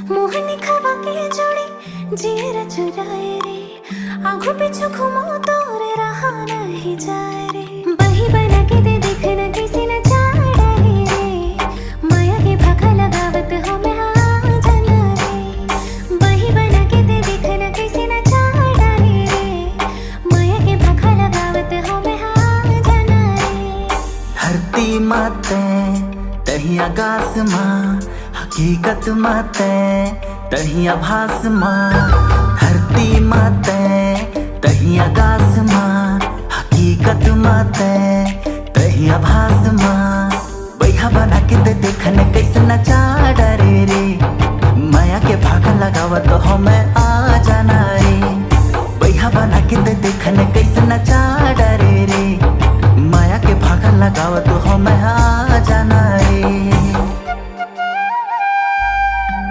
मोहनी खवा के जोड़ी जीरा चुराए रे, आंखों पीछू घूमो तो रे रहा नहीं जाए रे। बही बना के दे देखना किसी न चाड़ा रे, माया के भाखा लगावत हो मैं हाँ जाना रे। बही बना के दे देखना किसी न चाड़ा रे, माया के भाखा लगावत हो मैं हाँ जाना रे। धरती माते तही आकाश माँ, हकीकत माते तही आभास माँ। धरती माते तही आकाश माँ, हकीकत माते तही आभास माँ। बैहा बना के दे देखने कैसे नचा डरे रे।